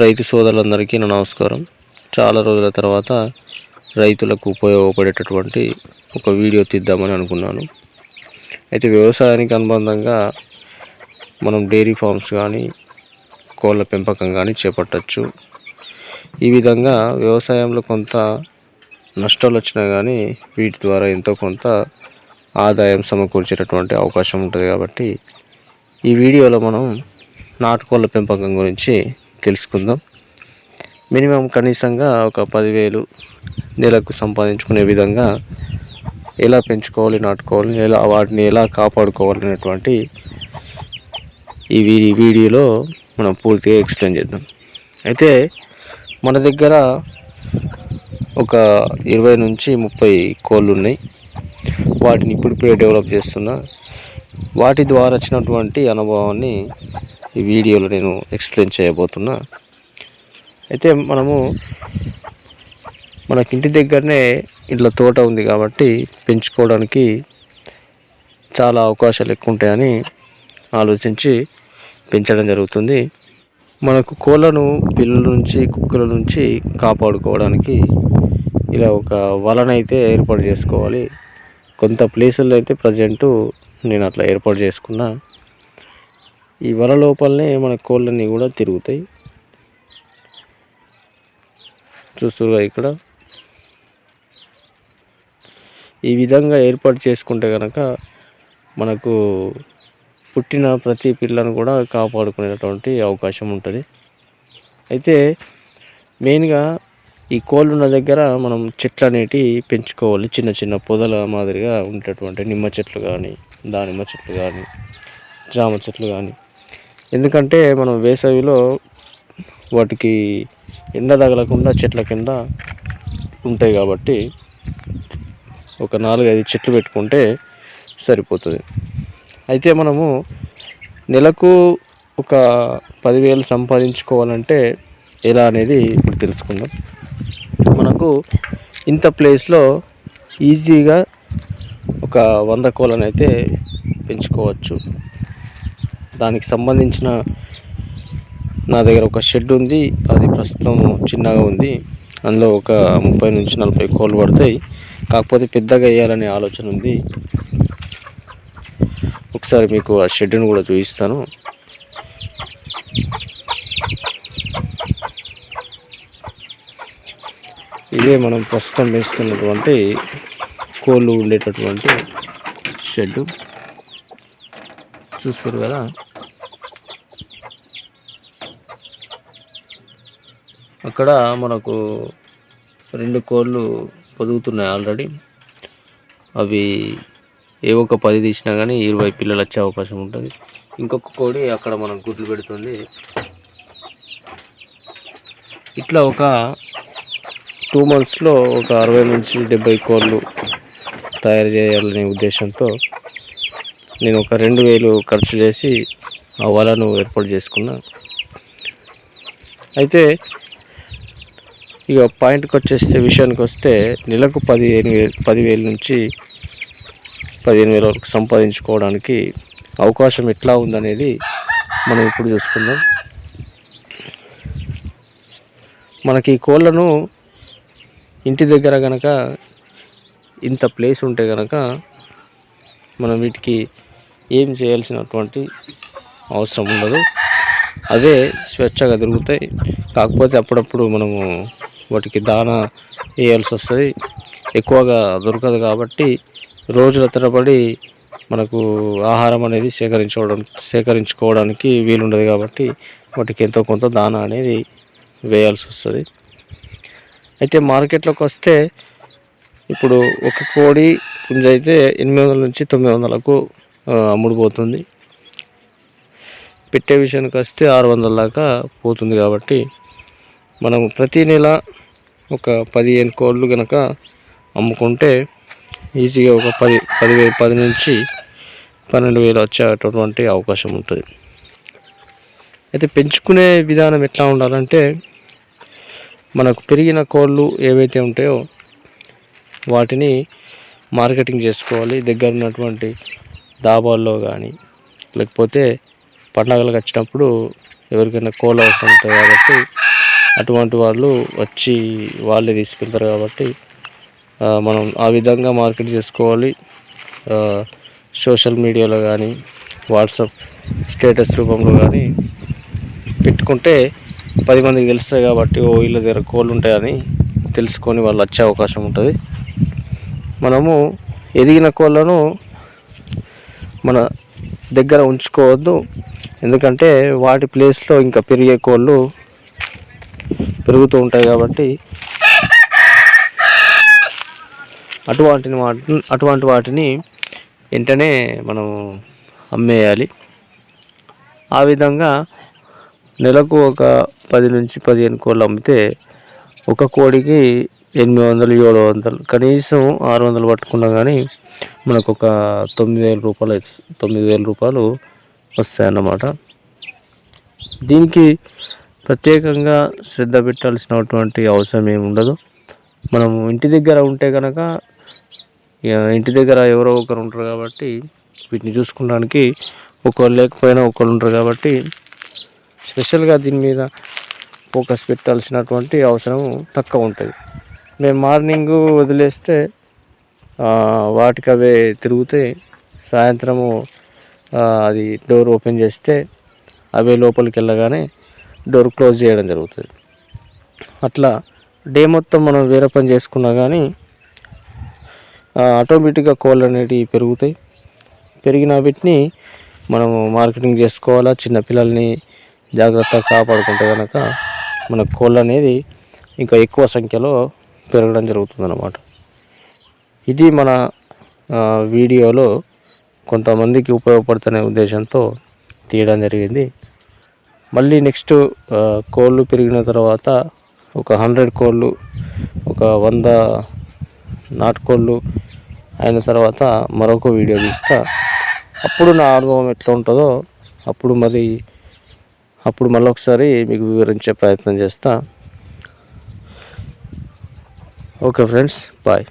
రైతు సోదరులందరికీ నా నమస్కారం. చాలా రోజుల తర్వాత రైతులకు ఉపయోగపడేటటువంటి ఒక వీడియో తీద్దామని అనుకున్నాను. అయితే వ్యవసాయానికి అనుబంధంగా మనం డైరీ ఫార్మ్స్ కానీ కోళ్ళ పెంపకం కానీ చేపట్టచ్చు. ఈ విధంగా వ్యవసాయంలో కొంత నష్టాలు వచ్చినా కానీ వీటి ద్వారా ఎంతో కొంత ఆదాయం సమకూర్చేటటువంటి అవకాశం ఉంటుంది. కాబట్టి ఈ వీడియోలో మనం నాటుకోళ్ళ పెంపకం గురించి తెలుసుకుందాం. మినిమం కనీసంగా ఒక 10,000 నెలకు సంపాదించుకునే విధంగా ఎలా పెంచుకోవాలి, నాటుకోవాలి, వాటిని ఎలా కాపాడుకోవాలి అనేటువంటి ఈ వీడియోలో మనం పూర్తిగా ఎక్స్ప్లెయిన్ చేద్దాం. అయితే మన దగ్గర ఒక 20 నుంచి 30 కోళ్ళు ఉన్నాయి. వాటిని ఇప్పుడిప్పుడే డెవలప్ చేస్తున్నా. వాటి ద్వారా వచ్చినటువంటి అనుభవాన్ని ఈ వీడియోలో నేను ఎక్స్ప్లెయిన్ చేయబోతున్నా. అయితే మనకింటి దగ్గరనే ఇట్లా తోట ఉంది కాబట్టి పెంచుకోవడానికి చాలా అవకాశాలు ఎక్కువ ఉంటాయని ఆలోచించి పెంచడం జరుగుతుంది. మనకు కోళ్ళను పిల్లల నుంచి కుక్కల నుంచి కాపాడుకోవడానికి ఇలా ఒక వలనైతే ఏర్పాటు చేసుకోవాలి. కొంత ప్లేసుల్లో అయితే ప్రజెంటు నేను అట్లా ఏర్పాటు చేసుకున్నా. ఈ వల లోపలనే మన కోళ్ళన్నీ కూడా తిరుగుతాయి. చూస్తురుగా ఇక్కడ ఈ విధంగా ఏర్పాటు చేసుకుంటే కనుక మనకు పుట్టిన ప్రతి పిల్లను కూడా కాపాడుకునేటువంటి అవకాశం ఉంటుంది. అయితే మెయిన్గా ఈ కోళ్ళున్న దగ్గర మనం చెట్లు అనేటివి పెంచుకోవాలి. చిన్న చిన్న పొదల మాదిరిగా ఉండేటువంటి నిమ్మ చెట్లు కానీ, దానిమ్మ చెట్లు కానీ, జామ చెట్లు కానీ. ఎందుకంటే మనం వేసవిలో వాటికి ఎండ తగలకుండా చెట్ల కింద ఉంటాయి కాబట్టి ఒక 4-5 చెట్లు పెట్టుకుంటే సరిపోతుంది. అయితే మనము నెలకు ఒక 10,000 సంపాదించుకోవాలంటే ఎలా అనేది ఇప్పుడు తెలుసుకుందాం. మనకు ఇంత ప్లేస్లో ఈజీగా ఒక 100 కోళ్ళను అయితే పెంచుకోవచ్చు. దానికి సంబంధించిన నా దగ్గర ఒక షెడ్ ఉంది. అది ప్రస్తుతం చిన్నగా ఉంది. అందులో ఒక 30 నుంచి 40 కోళ్ళు పడతాయి. కాకపోతే పెద్దగా వేయాలనే ఆలోచన ఉంది. ఒకసారి మీకు ఆ షెడ్ని కూడా చూపిస్తాను. ఇదే మనం ప్రస్తుతం వేస్తున్నటువంటి కోళ్ళు ఉండేటటువంటి షెడ్. చూస్తారు కదా, అక్కడ మనకు 2 కోళ్ళు పొదుగుతున్నాయి ఆల్రెడీ. అవి ఒక 10 తీసినా కానీ 20 పిల్లలు వచ్చే అవకాశం ఉంటుంది. ఇంకొక కోడి అక్కడ మనకు గుడ్లు పెడుతుంది. ఇట్లా ఒక 2 monthsలో ఒక 60 నుంచి 70 కోళ్ళు తయారు చేయాలనే ఉద్దేశంతో నేను ఒక 2,000 ఖర్చు చేసి ఆ వలను ఏర్పాటు చేసుకున్నా. అయితే ఇక విషయానికి వస్తే నెలకు 10,000 నుంచి 15,000 వరకు సంపాదించుకోవడానికి అవకాశం ఎట్లా ఉందనేది మనం ఇప్పుడు చూసుకుందాం. మనకి ఈ కోళ్ళను ఇంటి దగ్గర కనుక ఇంత ప్లేస్ ఉంటే కనుక మనం వీటికి ఏం చేయాల్సినటువంటి అవసరం ఉండదు. అదే స్వేచ్ఛగా తిరుగుతాయి. కాకపోతే అప్పుడప్పుడు మనము వాటికి దానా వేయాల్సి వస్తుంది. ఎక్కువగా దొరకదు కాబట్టి రోజుల తరబడి మనకు ఆహారం అనేది సేకరించుకోవడానికి వీలుండదు. కాబట్టి వాటికి ఎంతో కొంత దానా అనేది వేయాల్సి వస్తుంది. అయితే మార్కెట్లోకి వస్తే ఇప్పుడు ఒక కోడి పుంజ అయితే 800 నుంచి 900కు అమ్ముడుపోతుంది. పెట్టే విషయానికి వస్తే 600 దాకా పోతుంది. కాబట్టి మనం ప్రతి నెల ఒక 15 కోళ్ళు కనుక అమ్ముకుంటే ఈజీగా ఒక 10 నుంచి 12,000 వచ్చేటటువంటి అవకాశం ఉంటుంది. అయితే పెంచుకునే విధానం ఎట్లా ఉండాలంటే మనకు పెరిగిన కోళ్ళు ఏవైతే ఉంటాయో వాటిని మార్కెటింగ్ చేసుకోవాలి. దగ్గర ఉన్నటువంటి దాబాల్లో కానీ లేకపోతే పండగలకు వచ్చినప్పుడు ఎవరికైనా కోళ్ళు అవసరం ఉంటుంది కాబట్టి అటువంటి వాళ్ళు వచ్చి వాళ్ళే తీసుకెళ్తారు కాబట్టి మనం ఆ విధంగా మార్కెట్ చేసుకోవాలి. సోషల్ మీడియాలో కానీ వాట్సాప్ స్టేటస్ రూపంలో కానీ పెట్టుకుంటే 10 మందికి తెలుస్తాయి కాబట్టి వీళ్ళ దగ్గర కోళ్ళు ఉంటాయని తెలుసుకొని వాళ్ళు వచ్చే అవకాశం ఉంటుంది. మనము ఎదిగిన కోళ్ళను మన దగ్గర ఉంచుకోవద్దు, ఎందుకంటే వాటి ప్లేస్లో ఇంకా పెరిగే కోళ్ళు పెరుగుతూ ఉంటాయి కాబట్టి అటువంటి వాటిని వెంటనే మనం అమ్మేయాలి. ఆ విధంగా నెలకు ఒక 10 నుంచి 15 కోళ్ళు అమ్మితే ఒక కోడికి 800, 700, కనీసం 600 పట్టుకున్నా కానీ మనకు ఒక 9,000 రూపాయలు వస్తాయన్నమాట. దీనికి ప్రత్యేకంగా శ్రద్ధ పెట్టాల్సినటువంటి అవసరం ఏమి ఉండదు. మనము ఇంటి దగ్గర ఉంటే కనుక ఇంటి దగ్గర ఎవరో ఒకరు ఉంటారు కాబట్టి వీటిని చూసుకోవడానికి ఒకరు లేకపోయినా ఒకరు ఉంటారు కాబట్టి స్పెషల్గా దీని మీద ఫోకస్ పెట్టాల్సినటువంటి అవసరం తక్కువ ఉంటుంది. మేము మార్నింగ్ వదిలేస్తే వాటికి అవే తిరుగుతాయి, సాయంత్రము అది డోర్ ఓపెన్ చేస్తే అవే లోపలికి వెళ్ళగానే డోర్ క్లోజ్ చేయడం జరుగుతుంది. అట్లా డే మొత్తం మనం వేరే పని చేసుకున్నా కానీ ఆటోమేటిక్గా కోళ్ళు అనేటివి పెరుగుతాయి. పెరిగిన వీటిని మనము మార్కెటింగ్ చేసుకోవాలా. చిన్నపిల్లల్ని జాగ్రత్తగా కాపాడుకుంటే కనుక మన కోళ్ళు అనేది ఇంకా ఎక్కువ సంఖ్యలో పెరగడం జరుగుతుంది అన్నమాట. ఇది మన వీడియోలో కొంతమందికి ఉపయోగపడుతున్న ఉద్దేశంతో తీయడం జరిగింది. మళ్ళీ నెక్స్ట్ కోళ్ళు పెరిగిన తర్వాత ఒక 100 కోళ్ళు, ఒక 100 నాటుకోళ్ళు అయిన తర్వాత మరొక వీడియో తీస్తా. అప్పుడు నా అనుభవం ఎట్లా ఉంటుందో అప్పుడు మళ్ళీ ఒకసారి మీకు వివరించే ప్రయత్నం చేస్తా. Okay friends, bye.